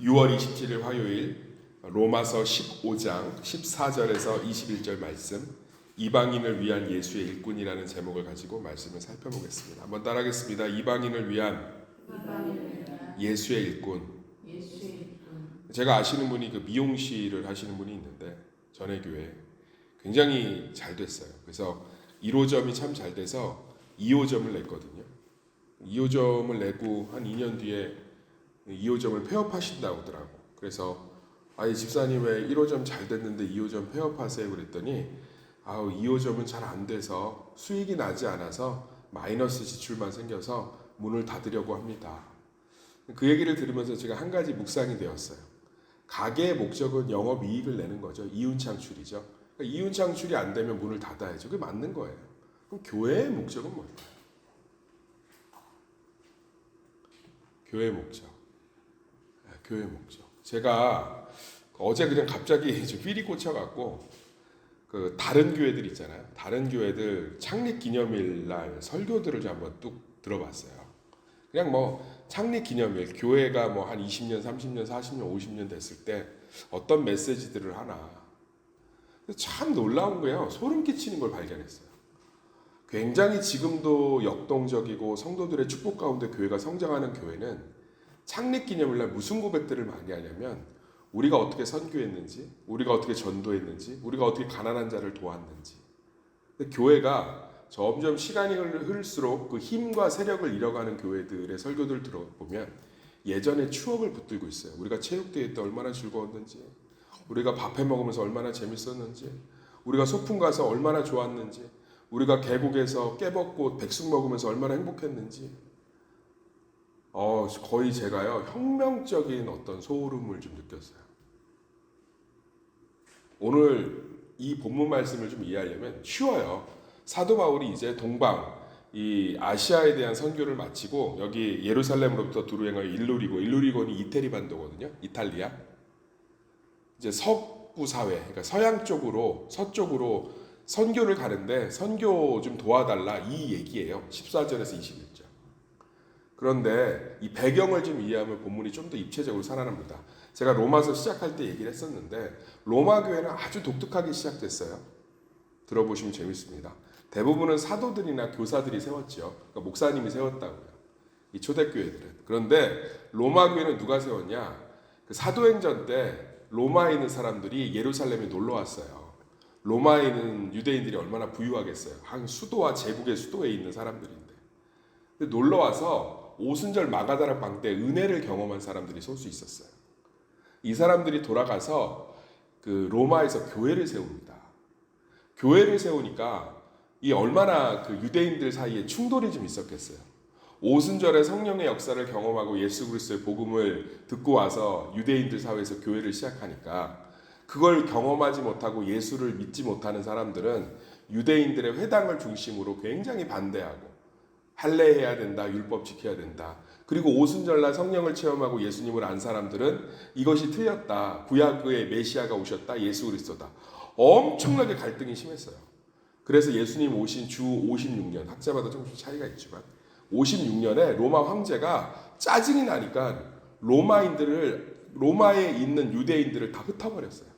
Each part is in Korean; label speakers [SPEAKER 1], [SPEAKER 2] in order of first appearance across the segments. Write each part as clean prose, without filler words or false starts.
[SPEAKER 1] 6월 27일 화요일 로마서 15장 14절에서 21절 말씀, 이방인을 위한 예수의 일꾼이라는 제목을 가지고 말씀을 살펴보겠습니다. 한번 따라하겠습니다. 이방인을 위한 예수의 일꾼. 제가 아시는 분이 그 미용실을 하시는 분이 있는데 전에 교회 굉장히 잘 됐어요. 그래서 1호점이 참 잘 돼서 2호점을 냈거든요. 2호점을 내고 한 2년 뒤에 2호점을 폐업하신다고 하더라고. 그래서 아니 집사님 왜 1호점 잘 됐는데 2호점 폐업하세요? 그랬더니 2호점은 잘 안 돼서 수익이 나지 않아서 마이너스 지출만 생겨서 문을 닫으려고 합니다. 그 얘기를 들으면서 제가 한 가지 묵상이 되었어요. 가게의 목적은 영업이익을 내는 거죠. 이윤창출이죠. 그러니까 이윤창출이 안 되면 문을 닫아야죠. 그게 맞는 거예요. 그럼 교회의 목적은 뭘까요? 교회의 목적. 교회의 목적. 제가 어제 그냥 갑자기 삘이 꽂혀갖고 그 다른 교회들 있잖아요. 다른 교회들 창립 기념일 날 설교들을 좀 한번 뚝 들어봤어요. 그냥 뭐 창립 기념일 교회가 뭐 한 20년, 30년, 40년, 50년 됐을 때 어떤 메시지들을 하나. 참 놀라운 거예요. 소름 끼치는 걸 발견했어요. 굉장히 지금도 역동적이고 성도들의 축복 가운데 교회가 성장하는 교회는 창립 기념일날 무슨 고백들을 많이 하냐면 우리가 어떻게 선교했는지, 우리가 어떻게 전도했는지, 우리가 어떻게 가난한 자를 도왔는지. 근데 교회가 점점 시간이 흐를수록 그 힘과 세력을 잃어가는 교회들의 설교들 들어보면 예전의 추억을 붙들고 있어요. 우리가 체육대회 때 얼마나 즐거웠는지, 우리가 밥해 먹으면서 얼마나 재밌었는지, 우리가 소풍 가서 얼마나 좋았는지, 우리가 계곡에서 깨벗고 백숙 먹으면서 얼마나 행복했는지. 거의 제가요 혁명적인 어떤 소름을 좀 느꼈어요. 오늘 이 본문 말씀을 좀 이해하려면 쉬워요. 사도 바울이 이제 동방 이 아시아에 대한 선교를 마치고 여기 예루살렘으로부터 두루 행하여 일루리곤이 이태리 반도거든요. 이탈리아. 이제 서부 사회, 그러니까 서양 쪽으로 서쪽으로 선교를 가는데 선교 좀 도와달라 이 얘기예요. 14절에서 21절. 그런데 이 배경을 좀 이해하면 본문이 좀 더 입체적으로 살아납니다. 제가 로마서 시작할 때 얘기를 했었는데 로마 교회는 아주 독특하게 시작됐어요. 들어보시면 재밌습니다. 대부분은 사도들이나 교사들이 세웠죠. 그러니까 목사님이 세웠다고요. 이 초대교회들은. 그런데 로마 교회는 누가 세웠냐? 그 사도행전 때 로마에 있는 사람들이 예루살렘에 놀러 왔어요. 로마에 있는 유대인들이 얼마나 부유하겠어요. 한 수도와 제국의 수도에 있는 사람들인데. 근데 놀러 와서 오순절 마가다라 빵 때 은혜를 경험한 사람들이 설 수 있었어요. 이 사람들이 돌아가서 그 로마에서 교회를 세웁니다. 교회를 세우니까 이 얼마나 그 유대인들 사이에 충돌이 좀 있었겠어요. 오순절에 성령의 역사를 경험하고 예수 그리스도의 복음을 듣고 와서 유대인들 사회에서 교회를 시작하니까 그걸 경험하지 못하고 예수를 믿지 못하는 사람들은 유대인들의 회당을 중심으로 굉장히 반대하고 할례해야 된다, 율법 지켜야 된다. 그리고 오순절날 성령을 체험하고 예수님을 안 사람들은 이것이 틀렸다. 구약의 메시아가 오셨다. 예수 그리스도다. 엄청나게 갈등이 심했어요. 그래서 예수님 오신 주 56년, 학자마다 조금씩 차이가 있지만 56년에 로마 황제가 짜증이 나니까 로마에 있는 유대인들을 다 흩어버렸어요.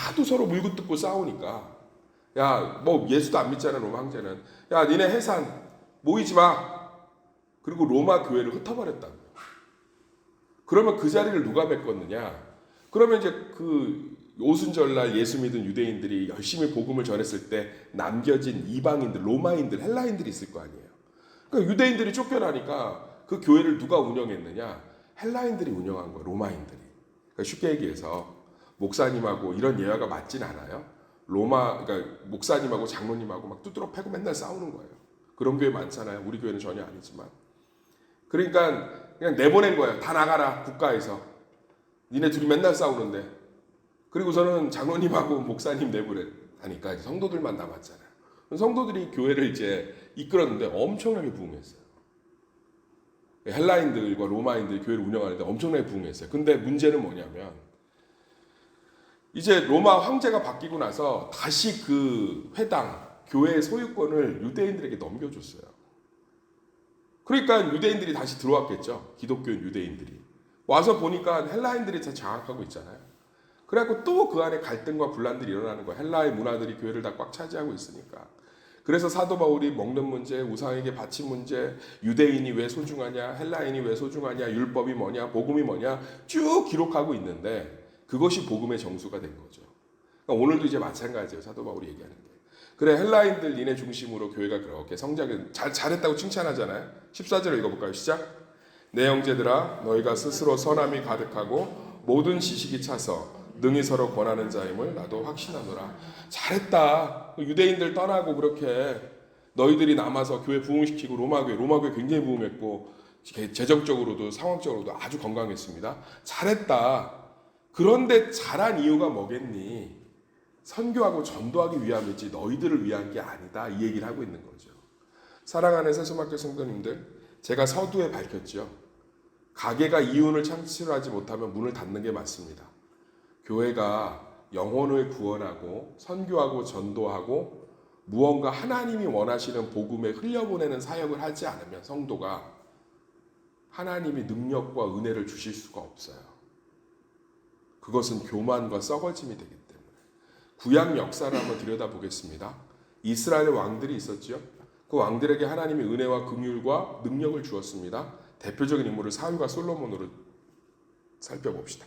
[SPEAKER 1] 하도 서로 물고 뜯고 싸우니까 야, 뭐 예수도 안 믿잖아 로마 황제는. 야, 니네 해산 모이지 마. 그리고 로마 교회를 흩어버렸다고. 그러면 그 자리를 누가 메꿨느냐? 그러면 이제 그 오순절날 예수 믿은 유대인들이 열심히 복음을 전했을 때 남겨진 이방인들, 로마인들, 헬라인들이 있을 거 아니에요. 그러니까 유대인들이 쫓겨나니까 그 교회를 누가 운영했느냐? 헬라인들이 운영한 거예요. 로마인들이. 그러니까 쉽게 얘기해서 목사님하고 이런 예화가 맞진 않아요. 그러니까 목사님하고 장로님하고 막 두드러 패고 맨날 싸우는 거예요. 그런 교회 많잖아요. 우리 교회는 전혀 아니지만. 그러니까 그냥 내보낸 거예요. 다 나가라 국가에서. 니네 둘이 맨날 싸우는데. 그리고서는 장로님하고 목사님 내보내니까 성도들만 남았잖아요. 성도들이 교회를 이제 이끌었는데 엄청나게 부흥했어요. 헬라인들과 로마인들이 교회를 운영하는데 엄청나게 부흥했어요. 근데 문제는 뭐냐면 이제 로마 황제가 바뀌고 나서 다시 그 회당, 교회의 소유권을 유대인들에게 넘겨줬어요. 그러니까 유대인들이 다시 들어왔겠죠. 기독교인 유대인들이. 와서 보니까 헬라인들이 다 장악하고 있잖아요. 그래갖고 또 그 안에 갈등과 분란들이 일어나는 거예요. 헬라의 문화들이 교회를 다 꽉 차지하고 있으니까. 그래서 사도 바울이 먹는 문제, 우상에게 바친 문제, 유대인이 왜 소중하냐, 헬라인이 왜 소중하냐, 율법이 뭐냐, 복음이 뭐냐 쭉 기록하고 있는데 그것이 복음의 정수가 된 거죠. 그러니까 오늘도 이제 마찬가지예요. 사도 바울이 얘기하는 게. 그래 헬라인들 니네 중심으로 교회가 그렇게 성장을 잘했다고 칭찬하잖아요. 14절 읽어볼까요? 시작. 내 형제들아 너희가 스스로 선함이 가득하고 모든 지식이 차서 능히 서로 권하는 자임을 나도 확신하노라. 잘했다. 유대인들 떠나고 그렇게 너희들이 남아서 교회 부흥시키고 로마교회 굉장히 부흥했고 재정적으로도 상황적으로도 아주 건강했습니다. 잘했다. 그런데 잘한 이유가 뭐겠니? 선교하고 전도하기 위함이지 너희들을 위한 게 아니다. 이 얘기를 하고 있는 거죠. 사랑하는 세수막교 성도님들, 제가 서두에 밝혔죠. 가게가 이윤을 창출하지 못하면 문을 닫는 게 맞습니다. 교회가 영혼을 구원하고 선교하고 전도하고 무언가 하나님이 원하시는 복음에 흘려보내는 사역을 하지 않으면 성도가 하나님이 능력과 은혜를 주실 수가 없어요. 그것은 교만과 썩어짐이 되기 때문에. 구약 역사를 한번 들여다보겠습니다. 이스라엘 왕들이 있었죠. 그 왕들에게 하나님이 은혜와 긍휼과 능력을 주었습니다. 대표적인 인물을 사울과 솔로몬으로 살펴봅시다.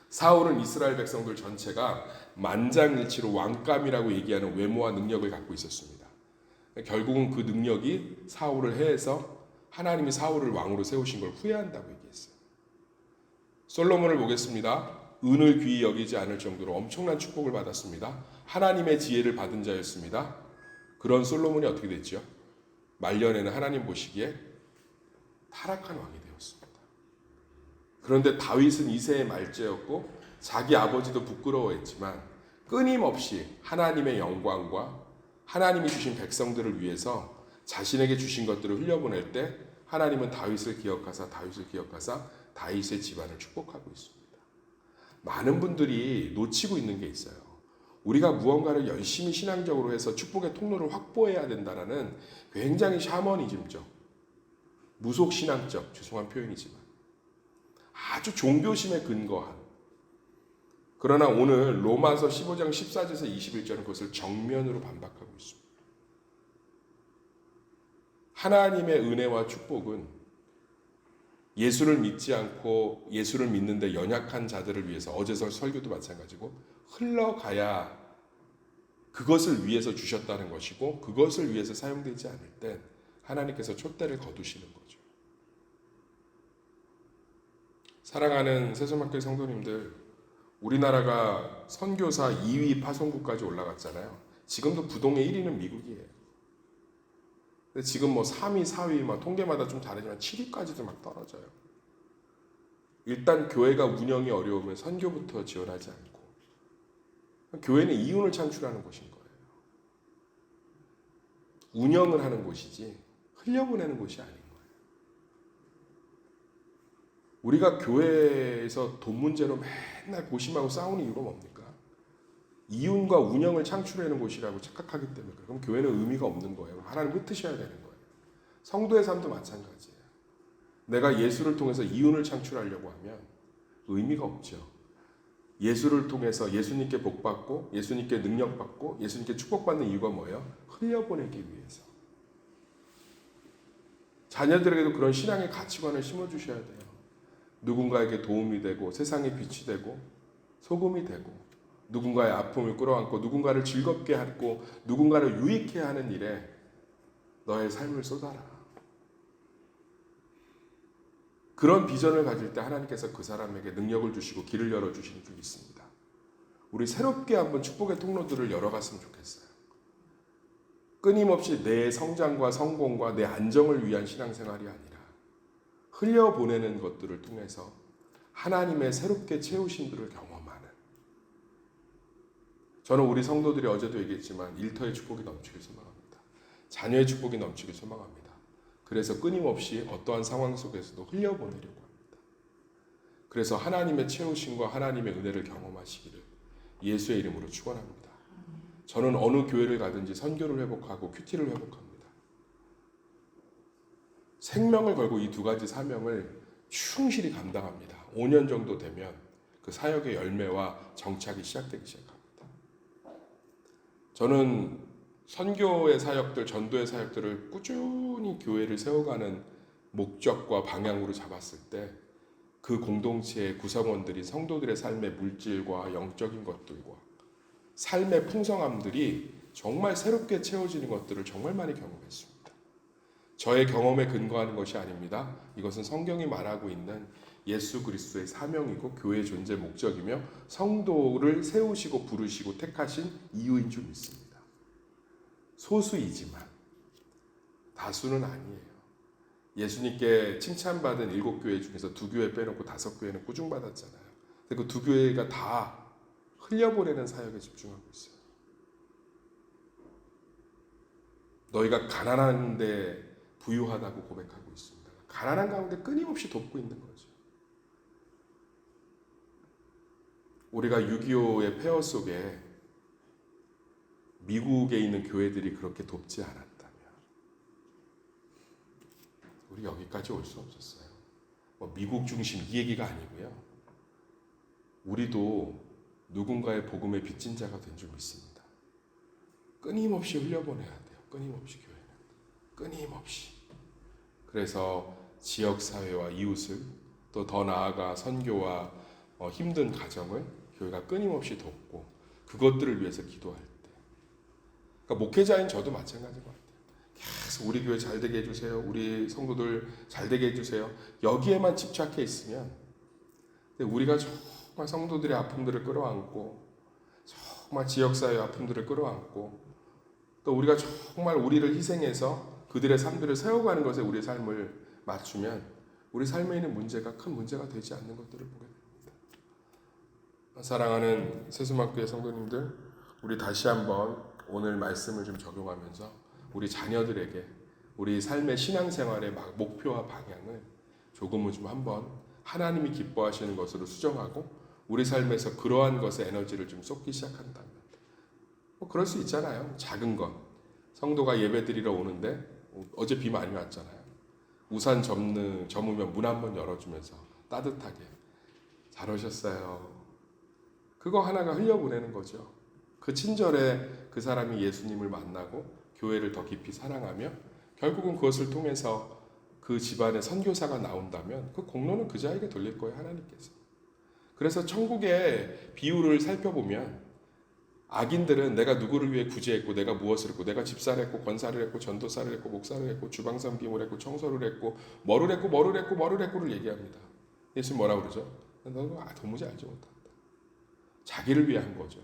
[SPEAKER 1] 사울은 이스라엘 백성들 전체가 만장일치로 왕감이라고 얘기하는 외모와 능력을 갖고 있었습니다. 결국은 그 능력이 사울을 해해서 하나님이 사울을 왕으로 세우신 걸 후회한다고 얘기했어요. 솔로몬을 보겠습니다. 은을 귀히 여기지 않을 정도로 엄청난 축복을 받았습니다. 하나님의 지혜를 받은 자였습니다. 그런 솔로몬이 어떻게 됐죠? 말년에는 하나님 보시기에 타락한 왕이 되었습니다. 그런데 다윗은 이새의 말째였고 자기 아버지도 부끄러워했지만 끊임없이 하나님의 영광과 하나님이 주신 백성들을 위해서 자신에게 주신 것들을 흘려보낼 때 하나님은 다윗을 기억하사 다윗의 집안을 축복하고 있습니다. 많은 분들이 놓치고 있는 게 있어요. 우리가 무언가를 열심히 신앙적으로 해서 축복의 통로를 확보해야 된다는 굉장히 샤머니즘적, 무속신앙적, 죄송한 표현이지만 아주 종교심에 근거한, 그러나 오늘 로마서 15장 14절에서 21절은 그것을 정면으로 반박하고 있습니다. 하나님의 은혜와 축복은 예수를 믿지 않고 예수를 믿는데 연약한 자들을 위해서, 어제서 설교도 마찬가지고 흘러가야 그것을 위해서 주셨다는 것이고, 그것을 위해서 사용되지 않을 땐 하나님께서 촛대를 거두시는 거죠. 사랑하는 세수막교회 성도님들, 우리나라가 선교사 2위 파송국까지 올라갔잖아요. 지금도 부동의 1위는 미국이에요. 근데 지금 3위, 4위 통계마다 좀 다르지만 7위까지도 막 떨어져요. 일단 교회가 운영이 어려우면 선교부터 지원하지 않고, 교회는 이윤을 창출하는 곳인 거예요. 운영을 하는 곳이지 흘려보내는 곳이 아닌 거예요. 우리가 교회에서 돈 문제로 맨날 고심하고 싸우는 이유가 뭡니까? 이윤과 운영을 창출하는 곳이라고 착각하기 때문에. 그럼 교회는 의미가 없는 거예요. 하나님 흩으셔야 되는 거예요. 성도의 삶도 마찬가지예요. 내가 예수를 통해서 이윤을 창출하려고 하면 의미가 없죠. 예수를 통해서 예수님께 복받고 예수님께 능력받고 예수님께 축복받는 이유가 뭐예요? 흘려보내기 위해서. 자녀들에게도 그런 신앙의 가치관을 심어주셔야 돼요. 누군가에게 도움이 되고 세상의 빛이 되고 소금이 되고 누군가의 아픔을 끌어안고 누군가를 즐겁게 하고 누군가를 유익해 하는 일에 너의 삶을 쏟아라. 그런 비전을 가질 때 하나님께서 그 사람에게 능력을 주시고 길을 열어주시는 줄 믿습니다. 우리 새롭게 한번 축복의 통로들을 열어갔으면 좋겠어요. 끊임없이 내 성장과 성공과 내 안정을 위한 신앙생활이 아니라 흘려보내는 것들을 통해서 하나님의 새롭게 채우신 분을 경험하는, 저는 우리 성도들이 어제도 얘기했지만 일터의 축복이 넘치길 소망합니다. 자녀의 축복이 넘치길 소망합니다. 그래서 끊임없이 어떠한 상황 속에서도 흘려보내려고 합니다. 그래서 하나님의 채우심과 하나님의 은혜를 경험하시기를 예수의 이름으로 축원합니다. 저는 어느 교회를 가든지 선교를 회복하고 큐티를 회복합니다. 생명을 걸고 이 두 가지 사명을 충실히 감당합니다. 5년 정도 되면 그 사역의 열매와 정착이 시작되기 시작합니다. 저는 선교의 사역들, 전도의 사역들을 꾸준히 교회를 세워가는 목적과 방향으로 잡았을 때 그 공동체의 구성원들이 성도들의 삶의 물질과 영적인 것들과 삶의 풍성함들이 정말 새롭게 채워지는 것들을 정말 많이 경험했습니다. 저의 경험에 근거하는 것이 아닙니다. 이것은 성경이 말하고 있는 예수 그리스도의 사명이고 교회의 존재 목적이며 성도를 세우시고 부르시고 택하신 이유인 줄 믿습니다. 소수이지만 다수는 아니에요. 예수님께 칭찬받은 7교회 중에서 2교회 빼놓고 5교회는 꾸중받았잖아요. 근데 그 2교회가 다 흘려보내는 사역에 집중하고 있어요. 너희가 가난한데 부유하다고 고백하고 있습니다. 가난한 가운데 끊임없이 돕고 있는 거죠. 우리가 6.25의 폐허 속에 미국에 있는 교회들이 그렇게 돕지 않았다면 우리 여기까지 올 수 없었어요. 미국 중심 이 얘기가 아니고요. 우리도 누군가의 복음의 빚진 자가 된 줄 믿습니다. 끊임없이 흘려보내야 돼요. 끊임없이 교회는. 끊임없이. 그래서 지역사회와 이웃을 또 더 나아가 선교와 힘든 가정을 교회가 끊임없이 돕고 그것들을 위해서 기도할 때. 그러니까 목회자인 저도 마찬가지인 것 같아요. 계속 우리 교회 잘 되게 해주세요. 우리 성도들 잘 되게 해주세요. 여기에만 집착해 있으면 우리가 정말 성도들의 아픔들을 끌어안고 정말 지역사회의 아픔들을 끌어안고 또 우리가 정말 우리를 희생해서 그들의 삶들을 세워가는 것에 우리의 삶을 맞추면 우리 삶에 있는 문제가 큰 문제가 되지 않는 것들을 보게 됩니다. 사랑하는 세수막교회 성도님들, 우리 다시 한번 오늘 말씀을 좀 적용하면서 우리 자녀들에게 우리 삶의 신앙생활의 목표와 방향을 조금은 좀 한번 하나님이 기뻐하시는 것으로 수정하고 우리 삶에서 그러한 것에 에너지를 좀 쏟기 시작한다면 그럴 수 있잖아요. 작은 것. 성도가 예배 드리러 오는데 어제 비 많이 왔잖아요. 우산 접으면 문 한번 열어주면서 따뜻하게 잘 오셨어요. 그거 하나가 흘려보내는 거죠. 그 친절에 그 사람이 예수님을 만나고 교회를 더 깊이 사랑하며 결국은 그것을 통해서 그 집안의 선교사가 나온다면 그 공로는 그 자에게 돌릴 거예요. 하나님께서. 그래서 천국의 비유를 살펴보면 악인들은 내가 누구를 위해 구제했고 내가 무엇을 했고 내가 집사를 했고 권사를 했고 전도사를 했고 목사를 했고 주방 섬김을 했고 청소를 했고 뭐를 했고를 얘기합니다. 예수님 뭐라고 그러죠? 너는 도무지 알지 못한다. 자기를 위해 한 거죠.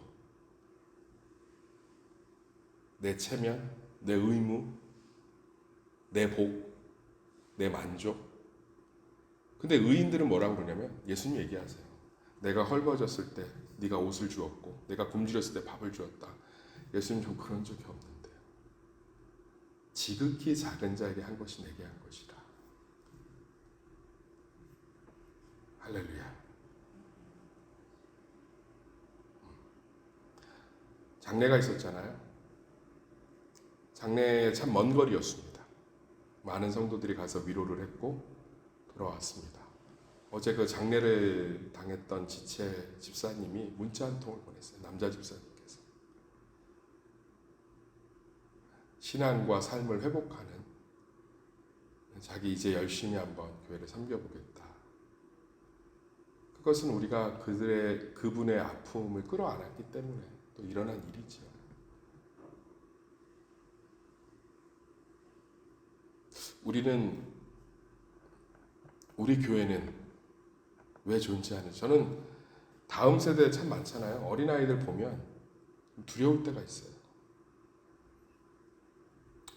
[SPEAKER 1] 내 체면, 내 의무, 내 복, 내 만족. 근데 의인들은 뭐라고 그러냐면 예수님 얘기하세요. 내가 헐벗었을 때 네가 옷을 주었고 내가 굶주렸을 때 밥을 주었다. 예수님 좀 그런 적이 없는데요. 지극히 작은 자에게 한 것이 내게 한 것이다. 할렐루야. 장례가 있었잖아요. 장례에 참 먼 거리였습니다. 많은 성도들이 가서 위로를 했고 돌아왔습니다. 어제 그 장례를 당했던 지체 집사님이 문자 한 통을 보냈어요. 남자 집사님께서. 신앙과 삶을 회복하는 자기 이제 열심히 한번 교회를 섬겨보겠다. 그것은 우리가 그분의 아픔을 끌어안았기 때문에 또 일어난 일이지요. 우리 교회는 왜 존재하는지. 저는 다음 세대에 참 많잖아요. 어린아이들 보면 두려울 때가 있어요.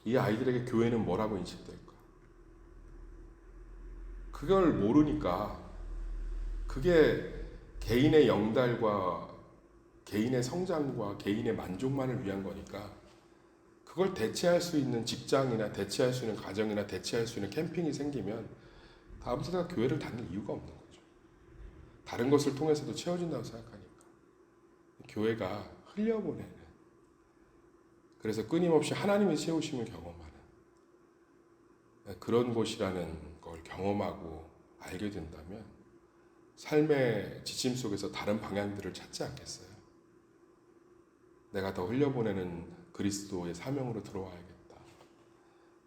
[SPEAKER 1] 이 아이들에게 교회는 뭐라고 인식될까? 그걸 모르니까 그게 개인의 영달과 개인의 성장과 개인의 만족만을 위한 거니까 그걸 대체할 수 있는 직장이나 대체할 수 있는 가정이나 대체할 수 있는 캠핑이 생기면 다음 세대가 교회를 다닐 이유가 없는 거죠. 다른 것을 통해서도 채워진다고 생각하니까 교회가 흘려보내는, 그래서 끊임없이 하나님의 세우심을 경험하는 그런 곳이라는 걸 경험하고 알게 된다면 삶의 지침 속에서 다른 방향들을 찾지 않겠어요? 내가 더 흘려보내는 그리스도의 사명으로 들어와야겠다.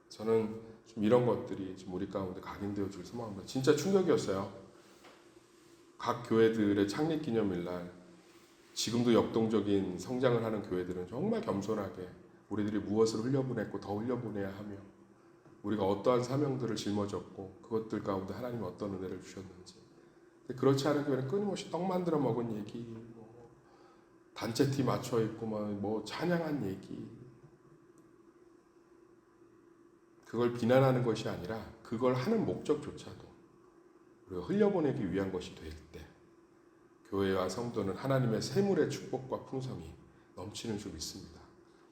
[SPEAKER 1] 저는 좀 이런 것들이 좀 우리 가운데 각인되어 줄 소망합니다. 진짜 충격이었어요. 각 교회들의 창립 기념일 날 지금도 역동적인 성장을 하는 교회들은 정말 겸손하게 우리들이 무엇을 흘려보냈고 더 흘려보내야 하며 우리가 어떠한 사명들을 짊어졌고 그것들 가운데 하나님이 어떤 은혜를 주셨는지. 근데 그렇지 않은 교회는 끊임없이 떡 만들어 먹은 얘기, 뭐 단체티 맞춰 있고 뭐 찬양한 얘기, 그걸 비난하는 것이 아니라 그걸 하는 목적조차도 우리가 흘려보내기 위한 것이 될 때 교회와 성도는 하나님의 세물의 축복과 풍성이 넘치는 줄 믿습니다.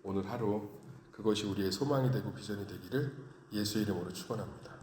[SPEAKER 1] 오늘 하루 그것이 우리의 소망이 되고 비전이 되기를 예수의 이름으로 축원합니다.